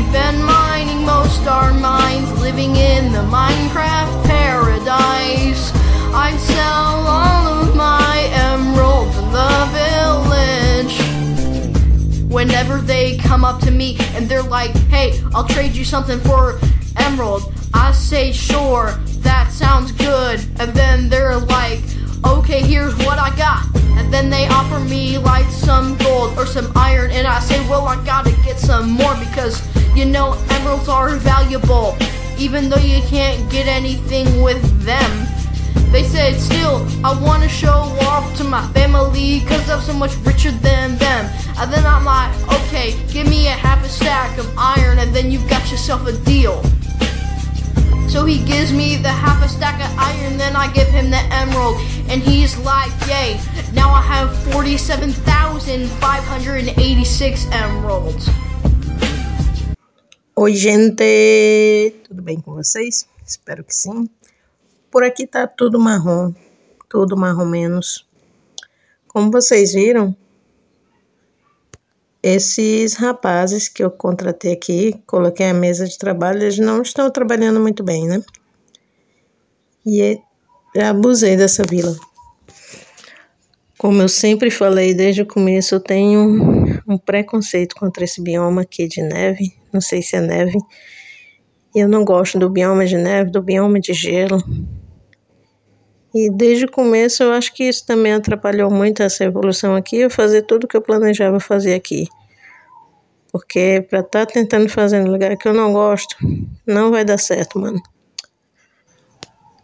We've been mining most our mines, living in the Minecraft paradise. I sell all of my emeralds in the village. Whenever they come up to me and they're like, hey, I'll trade you something for emerald, I say sure, that sounds good. And then they're like, okay, here's what I got. And then they offer me like some gold or some iron, and I say, well, I gotta get some more because, you know, emeralds are valuable, even though you can't get anything with them. They said, still, I wanna show off to my family cause I'm so much richer than them. And then I'm like, okay, give me a half a stack of iron and then you've got yourself a deal. So he gives me the half a stack of iron, then I give him the emerald, and he's like, yay, now I have 47,586 emeralds. Oi, gente! Tudo bem com vocês? Espero que sim. Por aqui tá tudo marrom menos. Como vocês viram, esses rapazes que eu contratei aqui, coloquei a mesa de trabalho, eles não estão trabalhando muito bem, né? E eu abusei dessa vila. Como eu sempre falei desde o começo, eu tenho um preconceito contra esse bioma aqui de neve. Não sei se é neve. Eu não gosto do bioma de neve, do bioma de gelo. E desde o começo eu acho que isso também atrapalhou muito essa evolução aqui, eu fazer tudo que eu planejava fazer aqui. Porque para estar tentando fazer no lugar que eu não gosto, não vai dar certo, mano.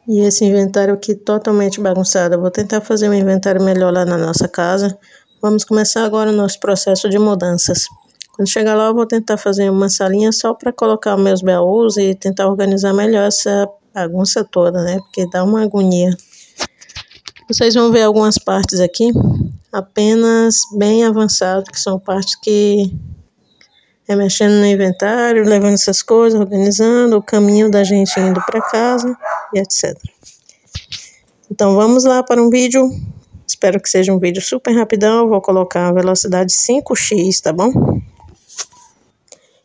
E esse inventário aqui totalmente bagunçado. Eu vou tentar fazer um inventário melhor lá na nossa casa. Vamos começar agora o nosso processo de mudanças. Quando chegar lá eu vou tentar fazer uma salinha só para colocar meus baús e tentar organizar melhor essa bagunça toda, né? Porque dá uma agonia. Vocês vão ver algumas partes aqui, apenas bem avançado, que são partes que é mexendo no inventário, levando essas coisas, organizando, o caminho da gente indo para casa e etc. Então vamos lá para um vídeo, espero que seja um vídeo super rapidão, eu vou colocar a velocidade 5x, tá bom?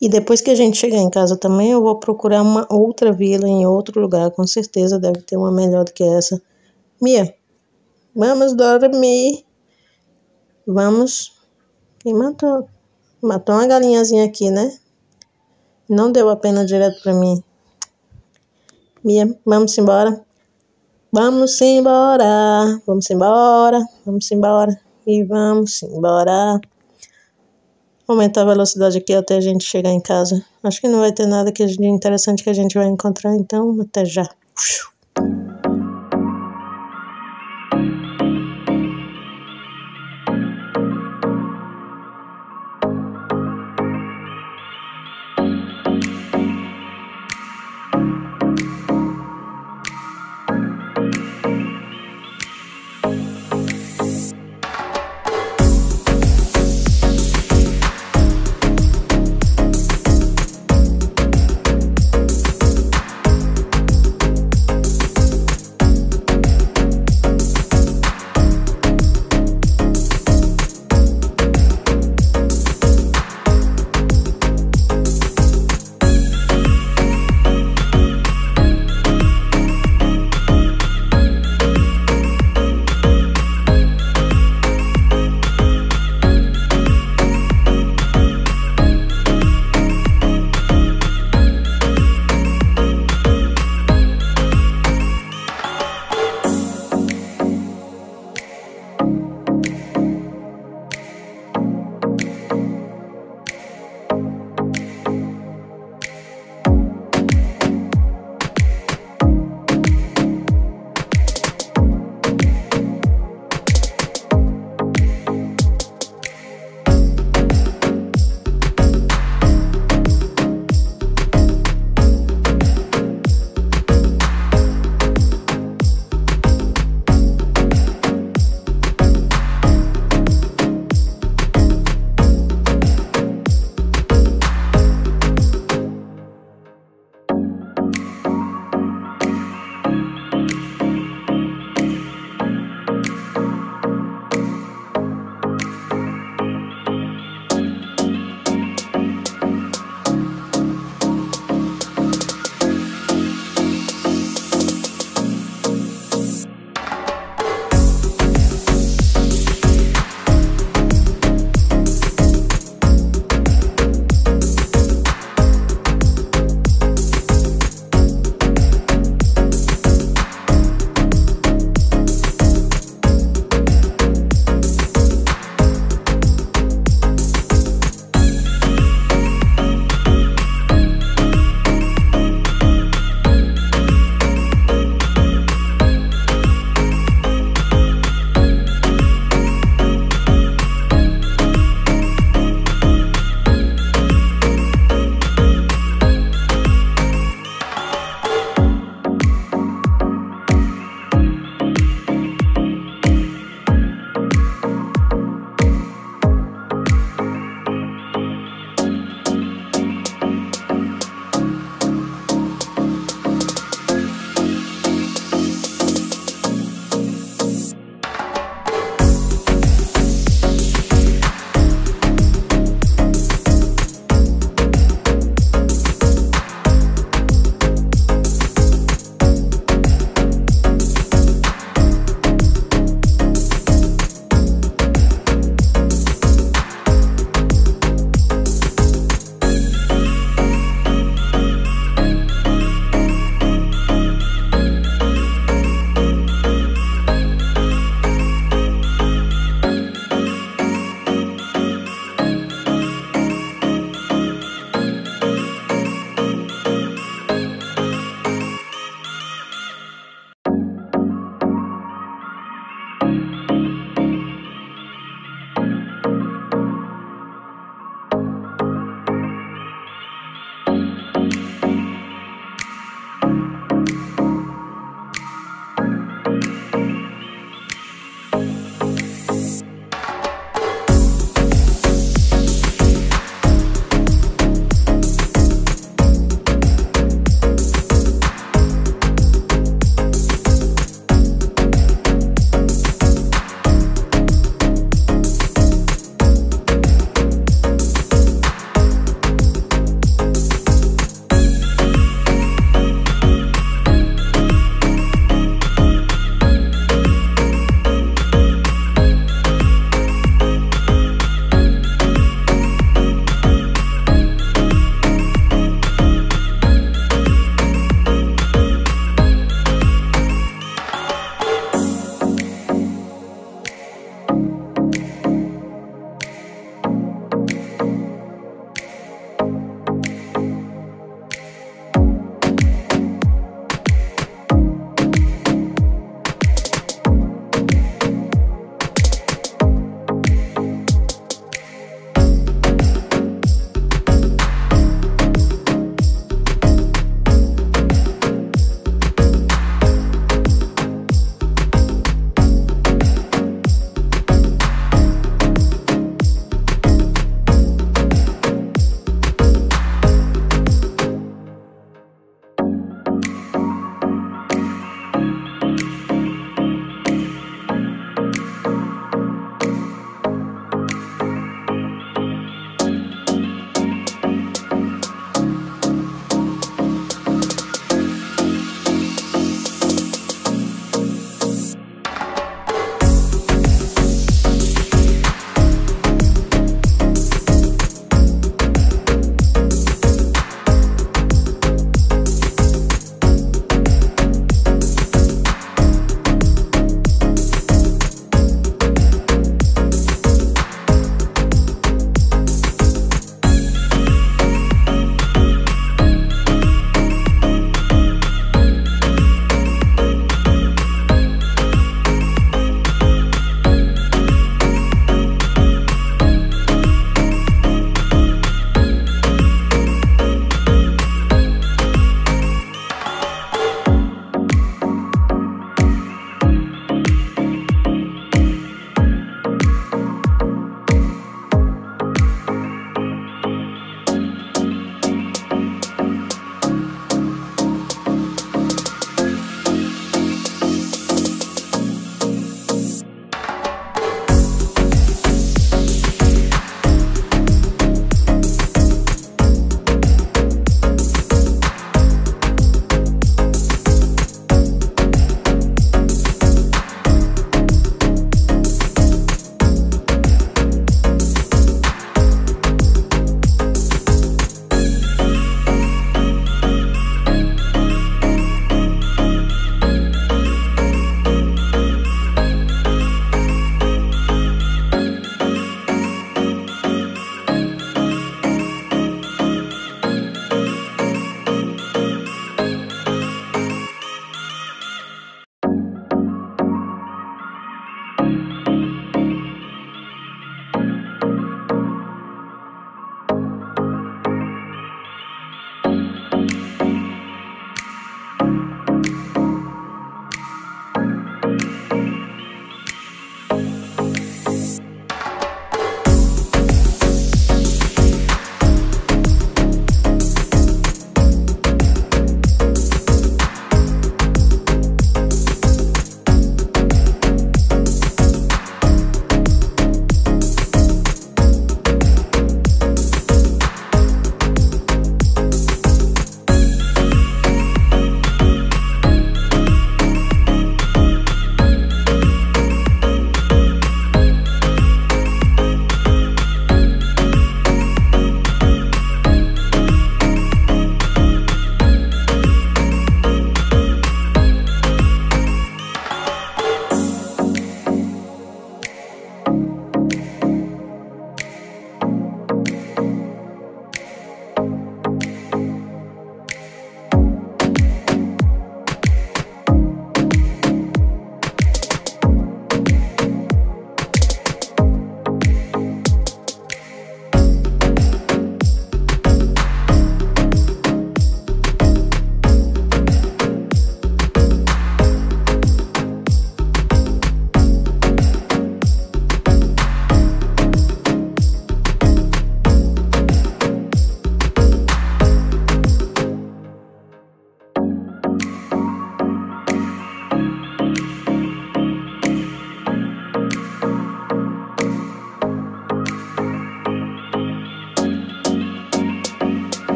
E depois que a gente chegar em casa também, eu vou procurar uma outra vila em outro lugar, com certeza deve ter uma melhor do que essa. Mia, vamos dormir. Vamos. E matou uma galinhazinha aqui, né? Não deu a pena direto pra mim. Mia, vamos embora. Vamos embora. Vamos embora. Vamos embora. E vamos embora. Vou aumentar a velocidade aqui até a gente chegar em casa. Acho que não vai ter nada de interessante que a gente vai encontrar, então até já.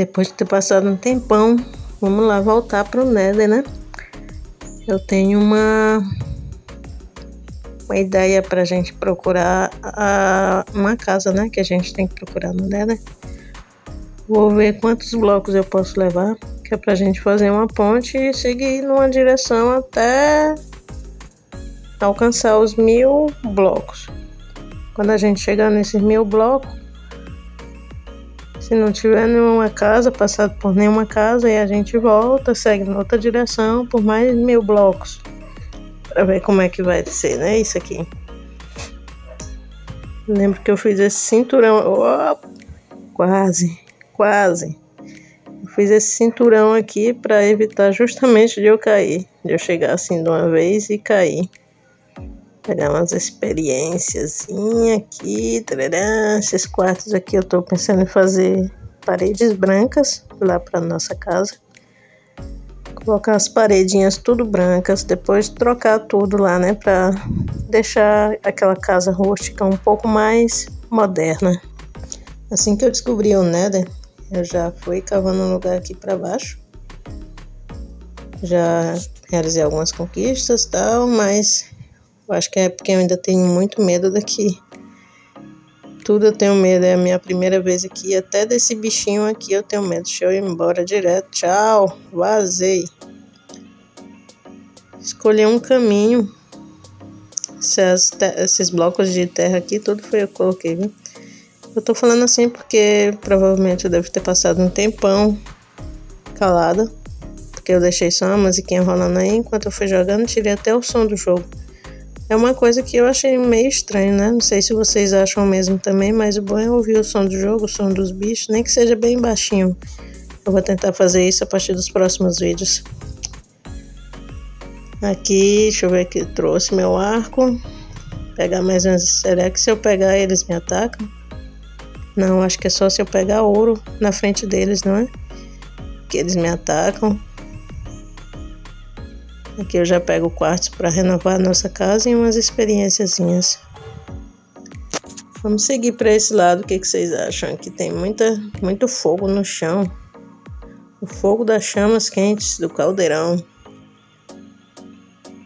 Depois de ter passado um tempão, vamos lá voltar pro Nether, né? Eu tenho uma ideia pra gente procurar uma casa, né? Que a gente tem que procurar no Nether. Vou ver quantos blocos eu posso levar, que é pra gente fazer uma ponte e seguir numa direção até alcançar os 1000 blocos. Quando a gente chegar nesses 1000 blocos, se não tiver nenhuma casa, passado por nenhuma casa, aí a gente volta, segue em outra direção por mais 1000 blocos. Pra ver como é que vai ser, né? Isso aqui. Lembro que eu fiz esse cinturão. Oh, quase. Eu fiz esse cinturão aqui pra evitar justamente de eu cair. De eu chegar assim de uma vez e cair. Pegar umas experiências aqui. Tarará. Esses quartos aqui eu tô pensando em fazer paredes brancas lá pra nossa casa. Colocar as paredinhas tudo brancas. Depois trocar tudo lá, né? Pra deixar aquela casa rústica um pouco mais moderna. Assim que eu descobri o Nether, eu já fui cavando um lugar aqui pra baixo. Já realizei algumas conquistas e tal, mas eu acho que é porque eu ainda tenho muito medo daqui. Tudo eu tenho medo, é a minha primeira vez aqui. Até desse bichinho aqui eu tenho medo. Deixa eu ir embora direto. Tchau, vazei. Escolhi um caminho. Esses blocos de terra aqui, tudo foi eu que coloquei, viu? Eu tô falando assim porque provavelmente eu devo ter passado um tempão calada. Porque eu deixei só uma musiquinha rolando aí. Enquanto eu fui jogando, tirei até o som do jogo. É uma coisa que eu achei meio estranho, né? Não sei se vocês acham o mesmo também, mas o bom é ouvir o som do jogo, o som dos bichos, nem que seja bem baixinho. Eu vou tentar fazer isso a partir dos próximos vídeos. Aqui, deixa eu ver aqui, trouxe meu arco. Pegar mais uns. Será que se eu pegar eles me atacam? Não, acho que é só se eu pegar ouro na frente deles, não é? Que eles me atacam. Aqui eu já pego o quartzo para renovar a nossa casa e umas experiênciazinhas. Vamos seguir para esse lado, o que vocês acham? Aqui tem muito fogo no chão. O fogo das chamas quentes do caldeirão.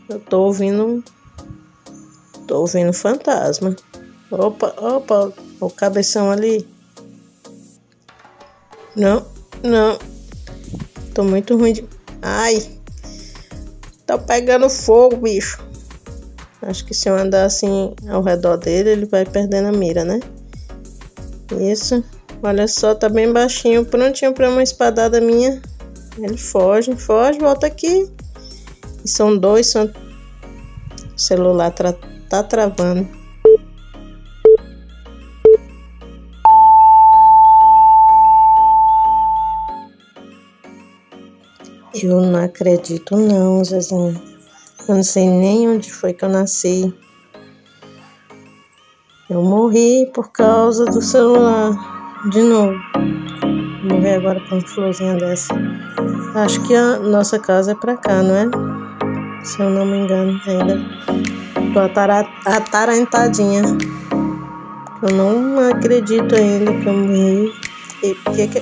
Eu tô ouvindo fantasma. Opa, o cabeção ali. Não. Tô muito ruim de... Ai! Tá pegando fogo, bicho. Acho que se eu andar assim ao redor dele, ele vai perdendo a mira, né? Isso. Olha só, tá bem baixinho. Prontinho pra uma espadada minha. Ele foge, volta aqui. E são dois, o celular tá travando. Eu não acredito não, Zezinha. Eu não sei nem onde foi que eu nasci. Eu morri por causa do celular. De novo. Vou morrer agora com uma florzinha dessa. Acho que a nossa casa é pra cá, não é? Se eu não me engano ainda. Tô atarantadinha. Eu não acredito ainda que eu morri. E que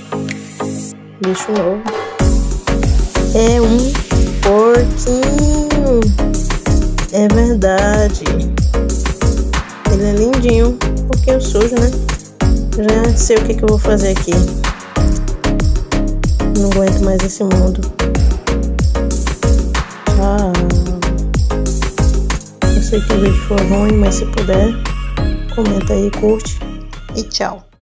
bicho novo. É um porquinho. É verdade. Ele é lindinho. Um pouquinho sujo, né? Já sei o que eu vou fazer aqui. Não aguento mais esse mundo. Tchau. Eu sei que o vídeo foi ruim, mas se puder, comenta aí, curte e tchau.